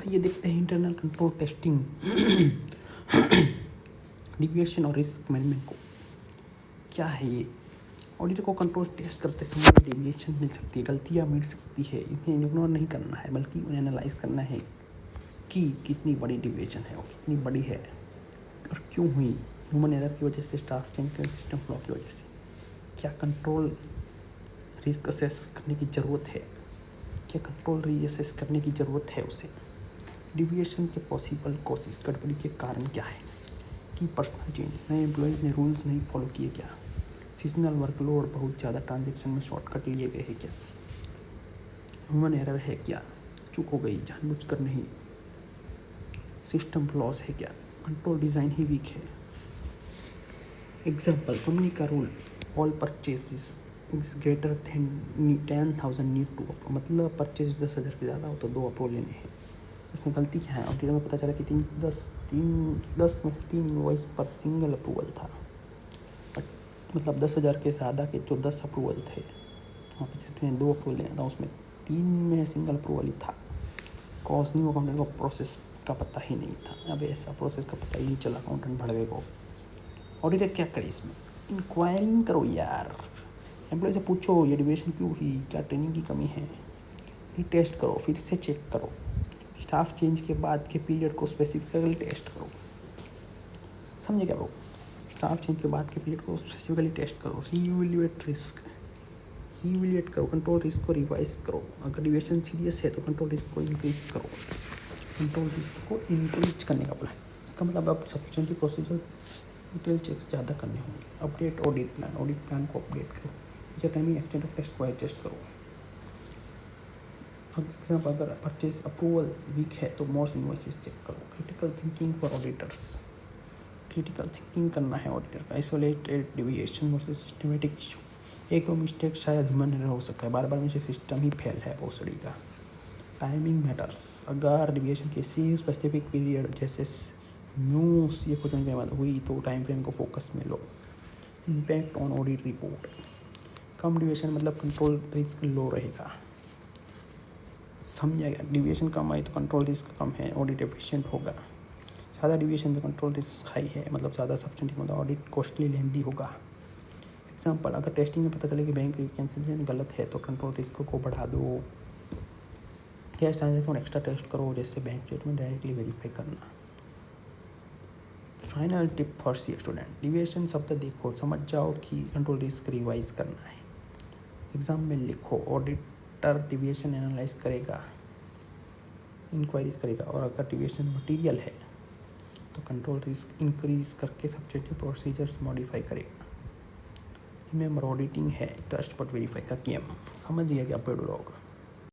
ये देखते हैं इंटरनल कंट्रोल टेस्टिंग डिविएशन और रिस्क मैनेजमेंट को क्या है ये। ऑडिटर को कंट्रोल टेस्ट करते समय डिविएशन मिल सकती है, गलतियाँ मिल सकती है, इन्हें इग्नोर नहीं करना है बल्कि उन्हें एनालाइज करना है कि कितनी बड़ी डिविएशन है और कितनी बड़ी है और क्यों हुई। ह्यूमन एरर की वजह से, स्टाफ चेंज के सिस्टम फ्लॉ की वजह से। क्या कंट्रोल रिस्क असेस करने की ज़रूरत है, क्या कंट्रोल रीअसेस करने की ज़रूरत है उसे। डिविएशन के पॉसिबल कॉजेस, गड़बड़ी के कारण क्या है कि पर्सनल चेंज, नए एम्प्लॉयज़ ने रूल्स नहीं फॉलो किए क्या, सीजनल वर्कलोड, बहुत ज़्यादा ट्रांजेक्शन में शॉर्टकट लिए गए हैं क्या, ह्यूमन एरर है क्या, चूक हो गई जानबूझकर नहीं, सिस्टम फ्लॉस है क्या, कंट्रोल डिज़ाइन ही वीक है। एग्जाम्पल, कंपनी का rule all purchases is greater than 10,000 need to approve, मतलब परचेज 10,000 से ज़्यादा हो तो 2 अप्रूवल लेने हैं। उसमें गलती क्या है, ऑडिटर में पता चला कि 10 में से 3 इनवॉइस पर सिंगल अप्रूवल था, मतलब 10,000 के ज़्यादा के जो 10 अप्रूवल थे वहाँ पे जिसमें 2 अप्रूवल लेना था उसमें 3 में सिंगल अप्रूवल ही था। कॉज न्यू अकाउंटेंट को प्रोसेस का पता ही नहीं था। अब ऐसा प्रोसेस का पता ही नहीं चला अकाउंटेंट भड़वे को। ऑडिटर क्या करे इसमें, इंक्वायरिंग करो यार, एम्प्लॉय से पूछो ये डिविएशन क्यों हुई, क्या ट्रेनिंग की कमी है, रीटेस्ट करो, फिर से चेक करो, स्टाफ चेंज के बाद के पीरियड को स्पेसिफिकली टेस्ट करो। समझे क्या ब्रो, स्टाफ चेंज के बाद के पीरियड को स्पेसिफिकली टेस्ट करो, रीइवैल्यूएट रिस्क, रीइवैल्यूएट करो, कंट्रोल रिस्क को रिवाइज करो, अगर डिविएशन सीरियस है तो कंट्रोल रिस्क को इंक्रीज करो। कंट्रोल रिस्क को इंक्रीज करने का बोला है, इसका मतलब अब सब्सटेंटिव प्रोसीजर डिटेल चेक्स ज़्यादा करने होंगे। अपडेट ऑडिट प्लान को अपडेट करो, जो टाइमिंग एक्सटेंट ऑफ टेस्ट को एडजस्ट करो। एग्जाम्पल, अगर परचेज अप्रूवल वीक है तो मोर इनवॉइसेस चेक करो। Critical thinking four auditors, critical thinking करना है ऑडिटर का। Isolated deviation versus systematic issue, एक दो मिस्टेक शायद ह्यूमन एरर हो सकता है, बार बार में से सिस्टम ही फेल है भोसड़ी का। टाइमिंग मैटर्स, अगर डिविएशन किसी स्पेसिफिक पीरियड जैसे न्यूज़ ये कुछ में हुई तो टाइम फ्रेम को फोकस में लो। इम्पैक्ट ऑन ऑडिट रिपोर्ट, कम डिविएशन मतलब कंट्रोल रिस्क लो रहेगा। समझा गया, डिविएशन कम आई तो कंट्रोल रिस्क कम है, ऑडिट एफिशिएंट होगा। ज़्यादा डिविएशन तो कंट्रोल रिस्क हाई है, मतलब ज़्यादा सब्सटेंटिव मतलब ऑडिट कॉस्टली लेंदी होगा। एग्जाम्पल, अगर टेस्टिंग में पता चले कि बैंक रिकन्सिलिएशन गलत है तो कंट्रोल रिस्क को बढ़ा दो। कैश ट्रांजेक्शन एक्स्ट्रा टेस्ट करो, जैसे बैंक स्टेटमेंट डायरेक्टली वेरीफाई करना। Final tip for C student, deviation शब्द देखो, समझ जाओ कि कंट्रोल रिस्क रिवाइज करना है। एग्जाम में लिखो, ऑडिटर डिविएशन एनालाइज करेगा, इंक्वायरीज करेगा, और अगर डिविएशन मटीरियल है तो कंट्रोल रिस्क इंक्रीज करके सब्जेक्टिव प्रोसीजर्स मॉडिफाई करेगा। रिमेंबर, ऑडिटिंग है ट्रस्ट बट वेरीफाई का गेम। समझ गया क्या पेड़ लोग।